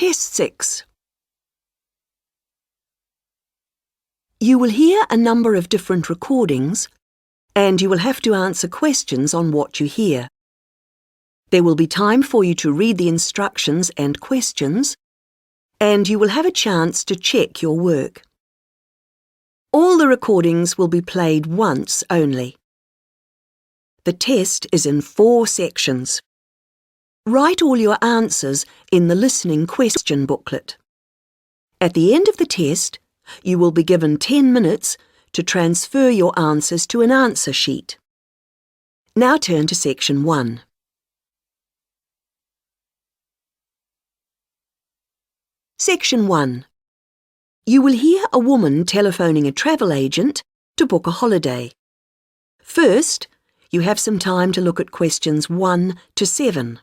Test 6. You will hear a number of different recordings, and you will have to answer questions on what you hear. There will be time for you to read the instructions and questions, and you will have a chance to check your work. All the recordings will be played once only. The test is in 4 sections. Write all your answers in the listening question booklet. At the end of the test, you will be given 10 minutes to transfer your answers to an answer sheet. Now turn to Section 1. Section 1. You will hear a woman telephoning a travel agent to book a holiday. First, you have some time to look at questions 1 to 7.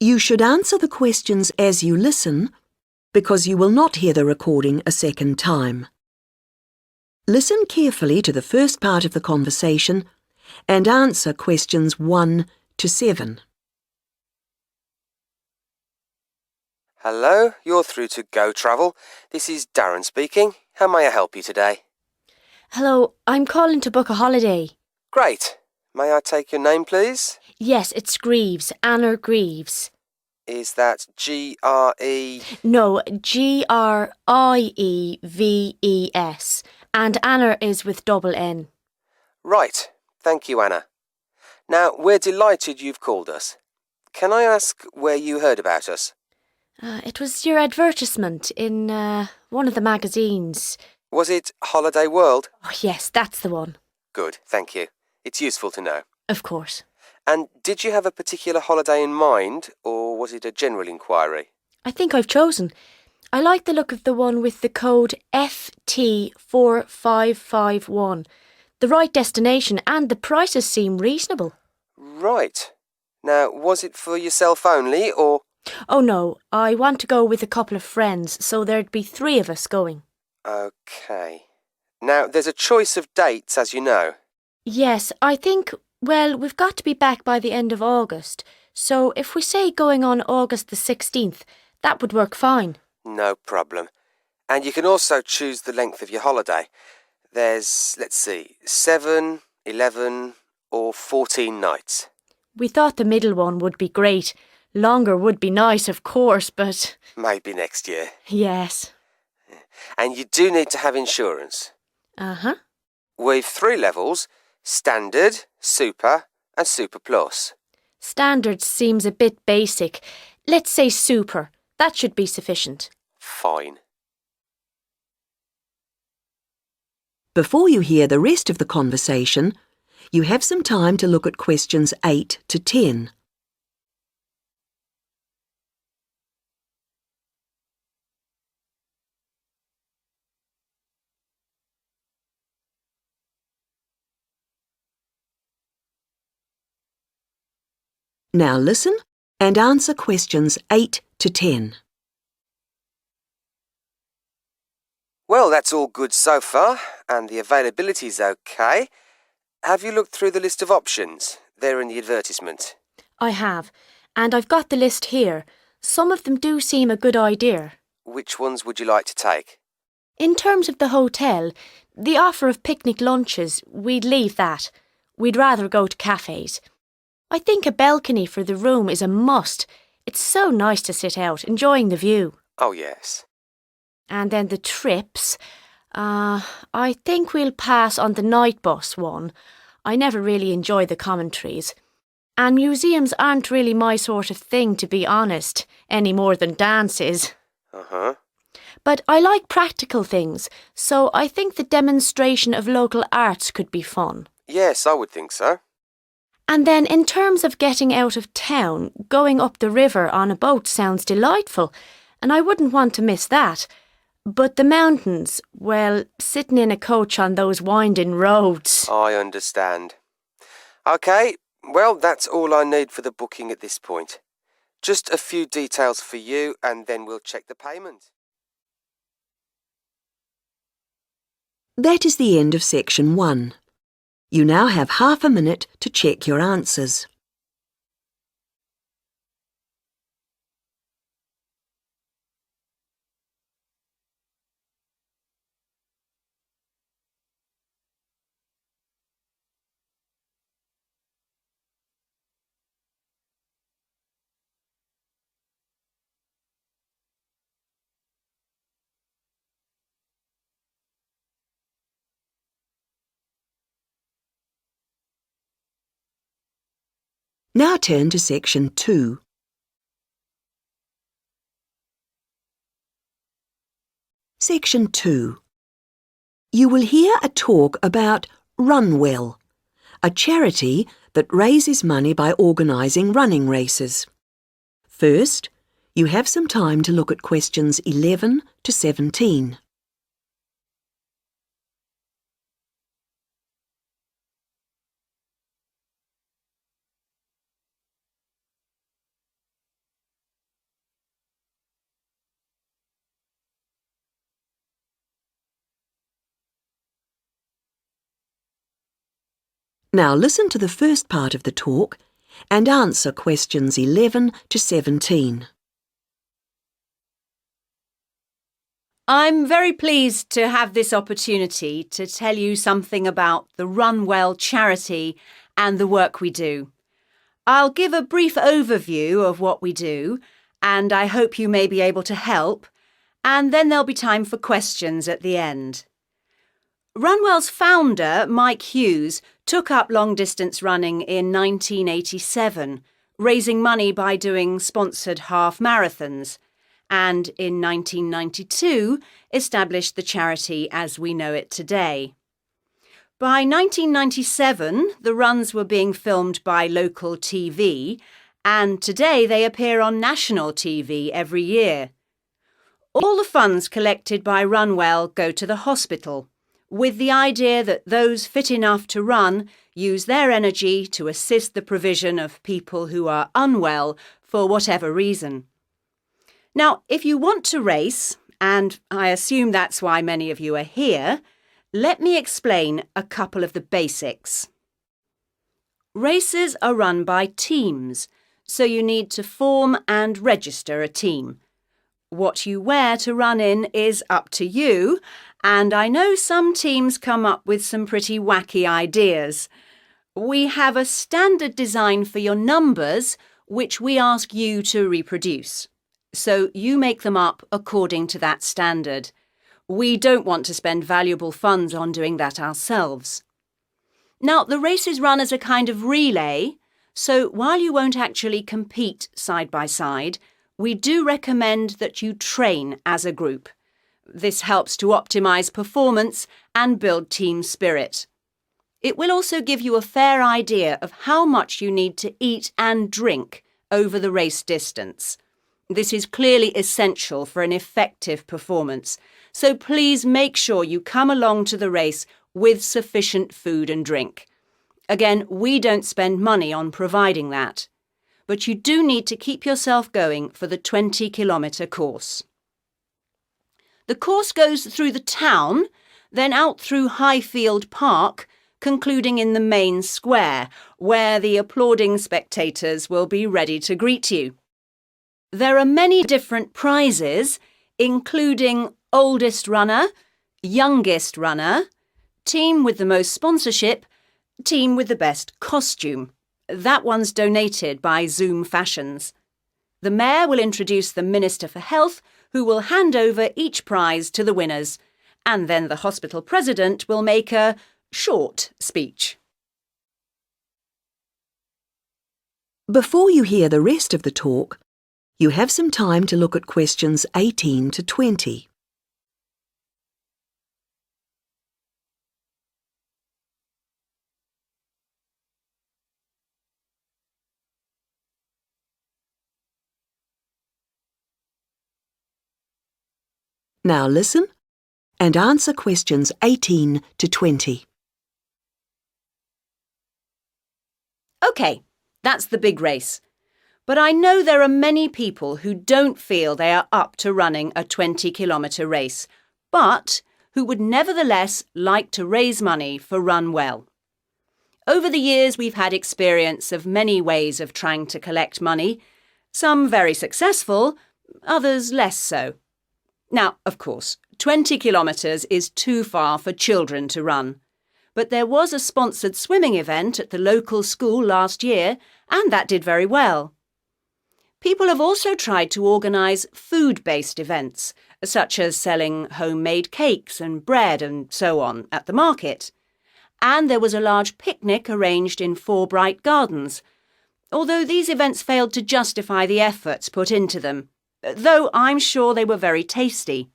You should answer the questions as you listen, because you will not hear the recording a second time. Listen carefully to the first part of the conversation and answer questions 1 to 7. Hello, you're through to Go Travel. This is Darren speaking. How may I help you today? Hello, I'm calling to book a holiday. Great. May I take your name, please? Yes, it's Greaves, Anna Greaves. Is that G-R-E... No, Grieves, and Anna is with double N. Right. Thank you, Anna. Now, we're delighted you've called us. Can I ask where you heard about us? It was your advertisement in one of the magazines. Was it Holiday World? Oh, yes, that's the one. Good, thank you. It's useful to know. Of course. And did you have a particular holiday in mind, or was it a general inquiry? I think I've chosen. I like the look of the one with the code FT4551. The right destination and the prices seem reasonable. Right. Now, was it for yourself only, or...? Oh no, I want to go with a couple of friends, so there'd be 3 of us going. OK. Now, there's a choice of dates, as you know. Yes, I think, well, we've got to be back by the end of August, so if we say going on August the 16th, that would work fine. No problem. And you can also choose the length of your holiday. There's, let's see, 7, 11 or 14 nights. We thought the middle one would be great. Longer would be nice, of course, but... Maybe next year. Yes. And you do need to have insurance. Uh-huh. We've 3 levels: Standard, Super and Super Plus. Standard seems a bit basic. Let's say Super. That should be sufficient. Fine. Before you hear the rest of the conversation, you have some time to look at questions 8 to 10. Now listen and answer questions 8 to 10. Well, that's all good so far, and the availability's OK. Have you looked through the list of options? They're in the advertisement. I have, and I've got the list here. Some of them do seem a good idea. Which ones would you like to take? In terms of the hotel, the offer of picnic lunches, we'd leave that. We'd rather go to cafes. I think a balcony for the room is a must. It's so nice to sit out, enjoying the view. Oh, yes. And then the trips. I think we'll pass on the night bus one. I never really enjoy the commentaries. And museums aren't really my sort of thing, to be honest, any more than dances. Uh-huh. But I like practical things, so I think the demonstration of local arts could be fun. Yes, I would think so. And then in terms of getting out of town, going up the river on a boat sounds delightful, and I wouldn't want to miss that. But the mountains, well, sitting in a coach on those winding roads. I understand. OK, Well, that's all I need for the booking at this point. Just a few details for you and then we'll check the payment. That is the end of section 1. You now have half a minute to check your answers. Now turn to section 2. Section 2. You will hear a talk about Run Well, a charity that raises money by organising running races. First, you have some time to look at questions 11 to 17. Now listen to the first part of the talk and answer questions 11 to 17. I'm very pleased to have this opportunity to tell you something about the Run Well charity and the work we do. I'll give a brief overview of what we do, and I hope you may be able to help, and then there'll be time for questions at the end. Runwell's founder, Mike Hughes, took up long-distance running in 1987, raising money by doing sponsored half marathons, and in 1992 established the charity as we know it today. By 1997, the runs were being filmed by local TV, and today they appear on national TV every year. All the funds collected by Runwell go to the hospital, with the idea that those fit enough to run use their energy to assist the provision of people who are unwell for whatever reason. Now, if you want to race, and I assume that's why many of you are here, let me explain a couple of the basics. Races are run by teams, so you need to form and register a team. What you wear to run in is up to you, and I know some teams come up with some pretty wacky ideas. We have a standard design for your numbers, which we ask you to reproduce. So you make them up according to that standard. We don't want to spend valuable funds on doing that ourselves. Now, the race is run as a kind of relay, so while you won't actually compete side by side, we do recommend that you train as a group. This helps to optimise performance and build team spirit. It will also give you a fair idea of how much you need to eat and drink over the race distance. This is clearly essential for an effective performance, so please make sure you come along to the race with sufficient food and drink. Again, we don't spend money on providing that, but you do need to keep yourself going for the 20-kilometre course. The course goes through the town, then out through Highfield Park, concluding in the main square, where the applauding spectators will be ready to greet you. There are many different prizes, including oldest runner, youngest runner, team with the most sponsorship, team with the best costume. That one's donated by Zoom Fashions. The Mayor will introduce the Minister for Health, who will hand over each prize to the winners, and then the hospital president will make a short speech. Before you hear the rest of the talk, you have some time to look at questions 18 to 20. Now listen and answer questions 18 to 20. OK, that's the big race. But I know there are many people who don't feel they are up to running a 20-kilometre race, but who would nevertheless like to raise money for Run Well. Over the years, we've had experience of many ways of trying to collect money, some very successful, others less so. Now, of course, 20 kilometres is too far for children to run. But there was a sponsored swimming event at the local school last year, and that did very well. People have also tried to organise food-based events, such as selling homemade cakes and bread and so on at the market. And there was a large picnic arranged in 4 Bright Gardens, although these events failed to justify the efforts put into them, though I'm sure they were very tasty.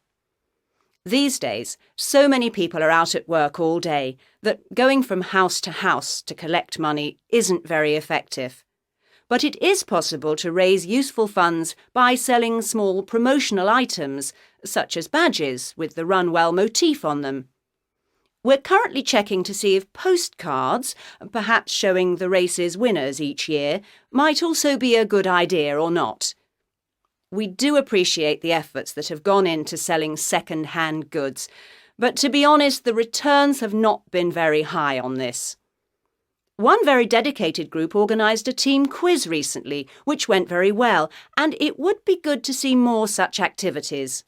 These days, so many people are out at work all day that going from house to collect money isn't very effective. But it is possible to raise useful funds by selling small promotional items, such as badges with the Run Well motif on them. We're currently checking to see if postcards, perhaps showing the race's winners each year, might also be a good idea or not. We do appreciate the efforts that have gone into selling second-hand goods, but to be honest, the returns have not been very high on this. One very dedicated group organised a team quiz recently, which went very well, and it would be good to see more such activities.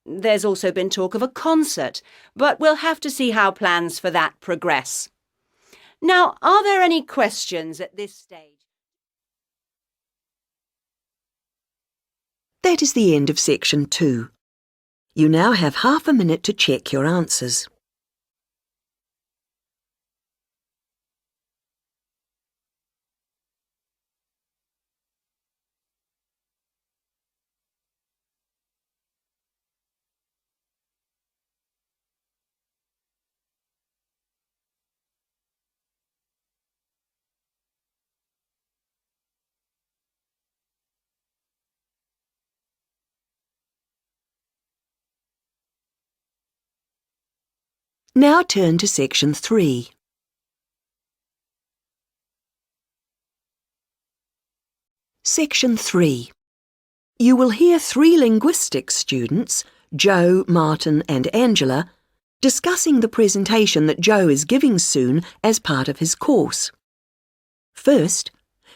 There's also been talk of a concert, but we'll have to see how plans for that progress. Now, are there any questions at this stage? That is the end of section 2. You now have half a minute to check your answers. Now turn to section 3. Section 3. You will hear 3 linguistics students, Joe, Martin and Angela, discussing the presentation that Joe is giving soon as part of his course. First,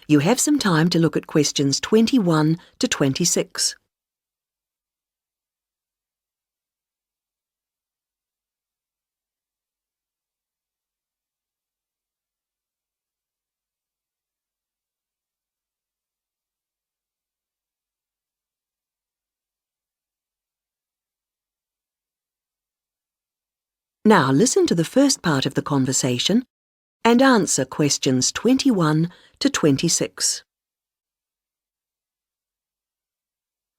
you have some time to look at questions 21 to 26. Now listen to the first part of the conversation and answer questions 21 to 26.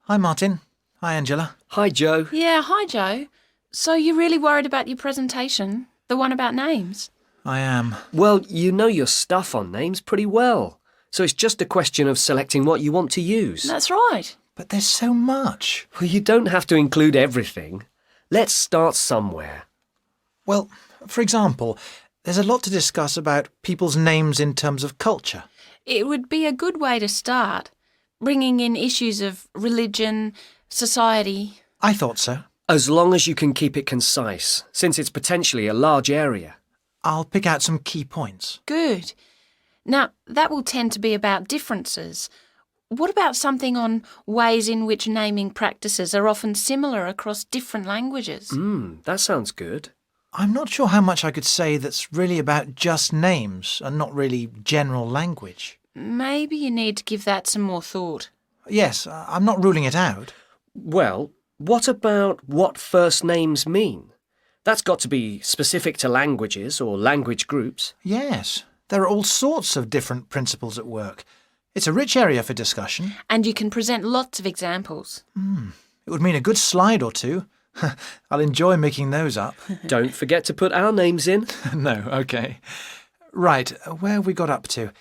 Hi, Martin. Hi, Angela. Hi, Joe. Yeah, hi Joe. So you're really worried about your presentation? The one about names? I am. Well, you know your stuff on names pretty well, so it's just a question of selecting what you want to use. That's right. But there's so much. Well, you don't have to include everything. Let's start somewhere. Well, for example, there's a lot to discuss about people's names in terms of culture. It would be a good way to start, bringing in issues of religion, society. I thought so. As long as you can keep it concise, since it's potentially a large area. I'll pick out some key points. Good. Now, that will tend to be about differences. What about something on ways in which naming practices are often similar across different languages? That sounds good. I'm not sure how much I could say that's really about just names and not really general language. Maybe you need to give that some more thought. Yes, I'm not ruling it out. Well, what about what first names mean? That's got to be specific to languages or language groups. Yes, there are all sorts of different principles at work. It's a rich area for discussion. And you can present lots of examples. It would mean a good slide or two. I'll enjoy making those up. Don't forget to put our names in. No, OK. Right, where have we got up to?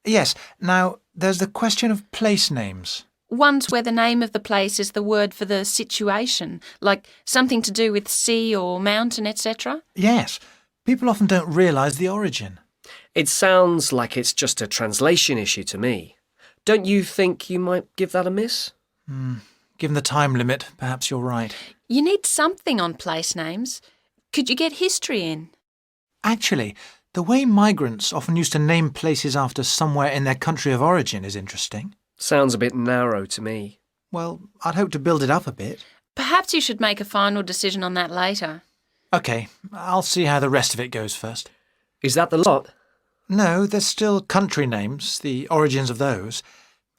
Yes, now there's the question of place names. Ones where the name of the place is the word for the situation, like something to do with sea or mountain, etc. Yes, people often don't realise the origin. It sounds like it's just a translation issue to me. Don't you think you might give that a miss? Given the time limit, perhaps you're right. You need something on place names. Could you get history in? Actually, the way migrants often used to name places after somewhere in their country of origin is interesting. Sounds a bit narrow to me. Well, I'd hope to build it up a bit. Perhaps you should make a final decision on that later. OK, I'll see how the rest of it goes first. Is that the lot? No, there's still country names, the origins of those.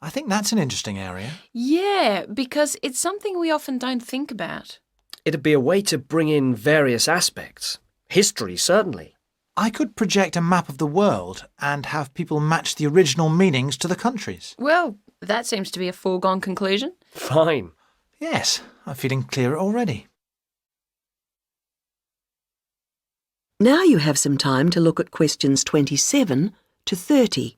I think that's an interesting area. Yeah, because it's something we often don't think about. It'd be a way to bring in various aspects. History, certainly. I could project a map of the world and have people match the original meanings to the countries. Well, that seems to be a foregone conclusion. Fine. Yes, I'm feeling clearer already. Now you have some time to look at questions 27 to 30.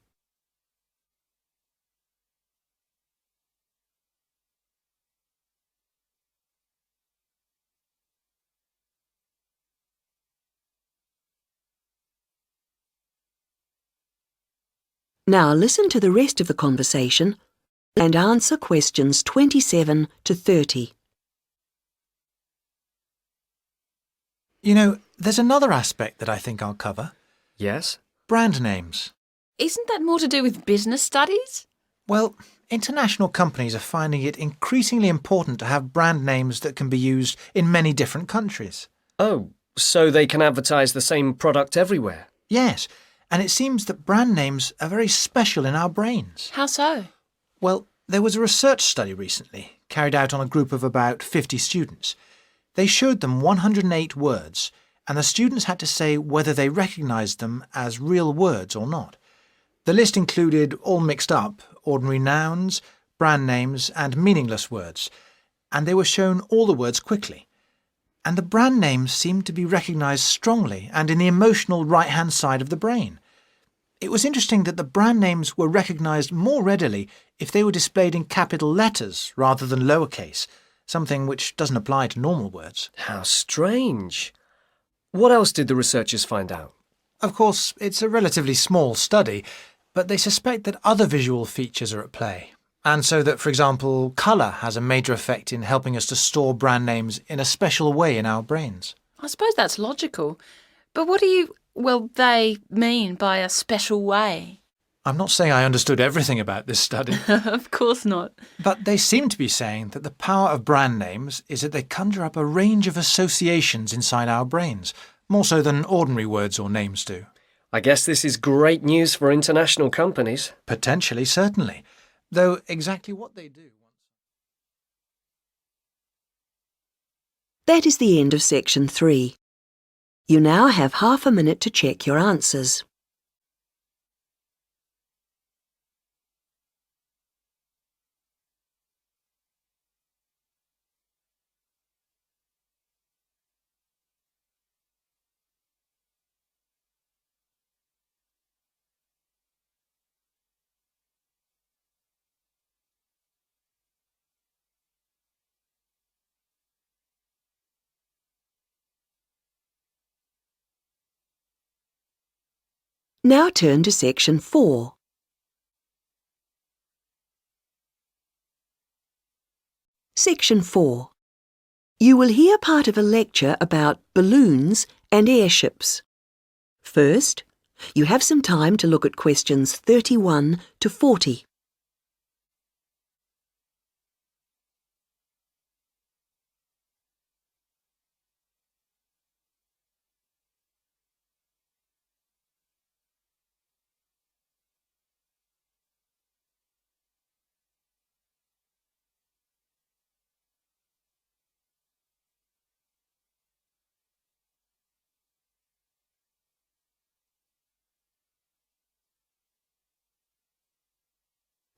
Now listen to the rest of the conversation and answer questions 27 to 30. You know, there's another aspect that I think I'll cover. Yes? Brand names. Isn't that more to do with business studies? Well, international companies are finding it increasingly important to have brand names that can be used in many different countries. Oh, so they can advertise the same product everywhere? Yes, and it seems that brand names are very special in our brains. How so? Well, there was a research study recently, carried out on a group of about 50 students. They showed them 108 words, and the students had to say whether they recognised them as real words or not. The list included, all mixed up, ordinary nouns, brand names and meaningless words, and they were shown all the words quickly. And the brand names seemed to be recognised strongly and in the emotional right-hand side of the brain. It was interesting that the brand names were recognised more readily if they were displayed in capital letters rather than lowercase, something which doesn't apply to normal words. How strange. What else did the researchers find out? Of course, it's a relatively small study, but they suspect that other visual features are at play, and so that, for example, colour has a major effect in helping us to store brand names in a special way in our brains. I suppose that's logical. But what do they mean by a special way? I'm not saying I understood everything about this study, Of course not. but they seem to be saying that the power of brand names is that they conjure up a range of associations inside our brains, more so than ordinary words or names do. I guess this is great news for international companies. Potentially, certainly, though exactly what they do... That is the end of section 3. You now have half a minute to check your answers. Now turn to section 4. Section 4. You will hear part of a lecture about balloons and airships. First, you have some time to look at questions 31 to 40.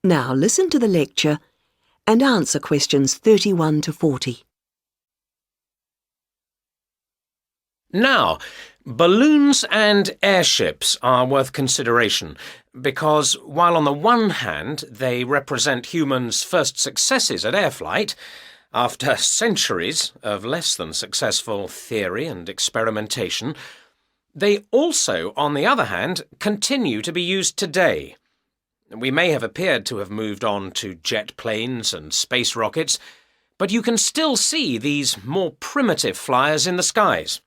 Now listen to the lecture and answer questions 31 to 40. Now, balloons and airships are worth consideration because while on the one hand they represent humans' first successes at air flight, after centuries of less than successful theory and experimentation, They also, on the other hand, continue to be used today. We may have appeared to have moved on to jet planes and space rockets, but you can still see these more primitive flyers in the skies.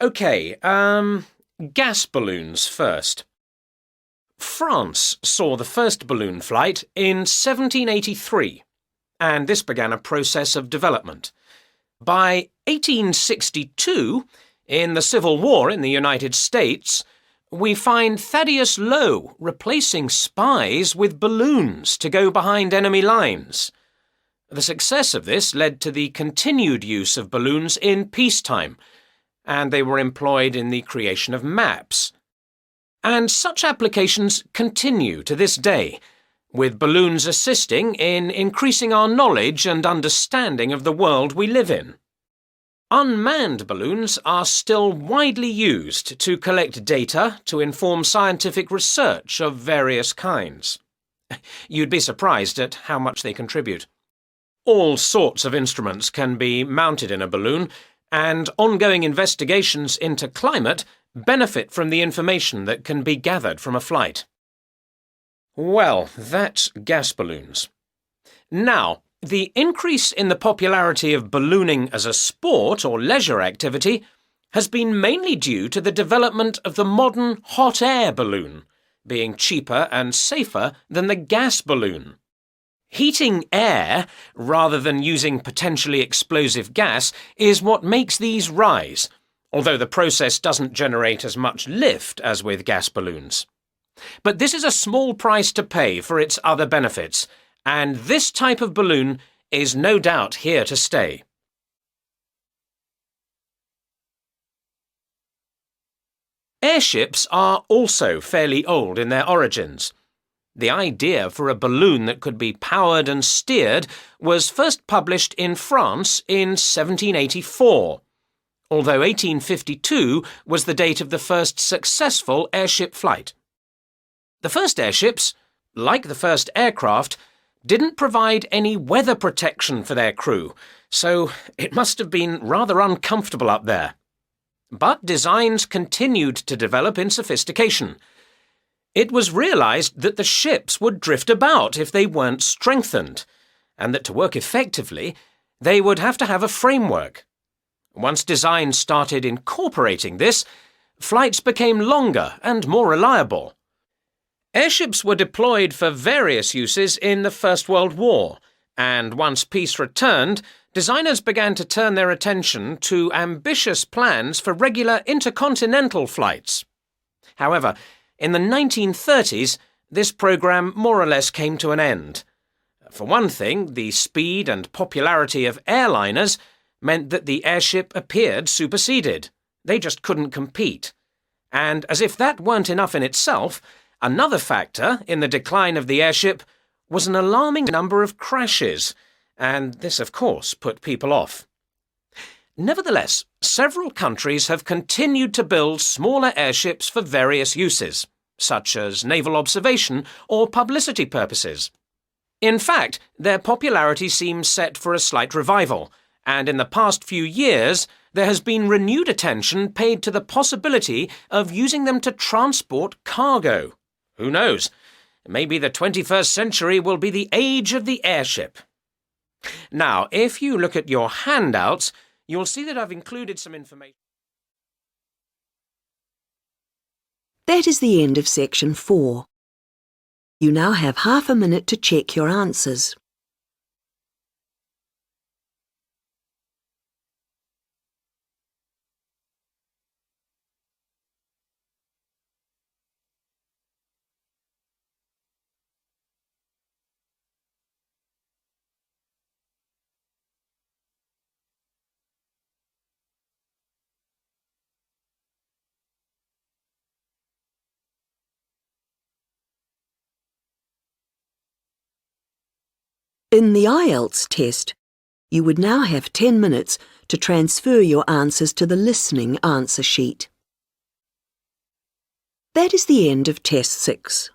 OK, gas balloons first. France saw the first balloon flight in 1783, and this began a process of development. By 1862, in the Civil War in the United States, we find Thaddeus Lowe replacing spies with balloons to go behind enemy lines. The success of this led to the continued use of balloons in peacetime, and they were employed in the creation of maps. And such applications continue to this day, with balloons assisting in increasing our knowledge and understanding of the world we live in. Unmanned balloons are still widely used to collect data to inform scientific research of various kinds. You'd be surprised at how much they contribute. All sorts of instruments can be mounted in a balloon, and ongoing investigations into climate benefit from the information that can be gathered from a flight. Well, that's gas balloons. Now, the increase in the popularity of ballooning as a sport or leisure activity has been mainly due to the development of the modern hot air balloon, being cheaper and safer than the gas balloon. Heating air, rather than using potentially explosive gas, is what makes these rise, although the process doesn't generate as much lift as with gas balloons. But this is a small price to pay for its other benefits, and this type of balloon is no doubt here to stay. Airships are also fairly old in their origins. The idea for a balloon that could be powered and steered was first published in France in 1784, although 1852 was the date of the first successful airship flight. The first airships, like the first aircraft, didn't provide any weather protection for their crew, so it must have been rather uncomfortable up there. But designs continued to develop in sophistication. It was realised that the ships would drift about if they weren't strengthened, and that to work effectively, they would have to have a framework. Once design started incorporating this, flights became longer and more reliable. Airships were deployed for various uses in the First World War, and once peace returned, designers began to turn their attention to ambitious plans for regular intercontinental flights. However, in the 1930s, this program more or less came to an end. For one thing, the speed and popularity of airliners meant that the airship appeared superseded. They just couldn't compete. And as if that weren't enough in itself, another factor in the decline of the airship was an alarming number of crashes, and this, of course, put people off. Nevertheless, several countries have continued to build smaller airships for various uses, such as naval observation or publicity purposes. In fact, their popularity seems set for a slight revival, and in the past few years there has been renewed attention paid to the possibility of using them to transport cargo. Who knows? Maybe the 21st century will be the age of the airship. Now, if you look at your handouts, you'll see that I've included some information. That is the end of section 4. You now have half a minute to check your answers. In the IELTS test, you would now have 10 minutes to transfer your answers to the listening answer sheet. That is the end of Test 6.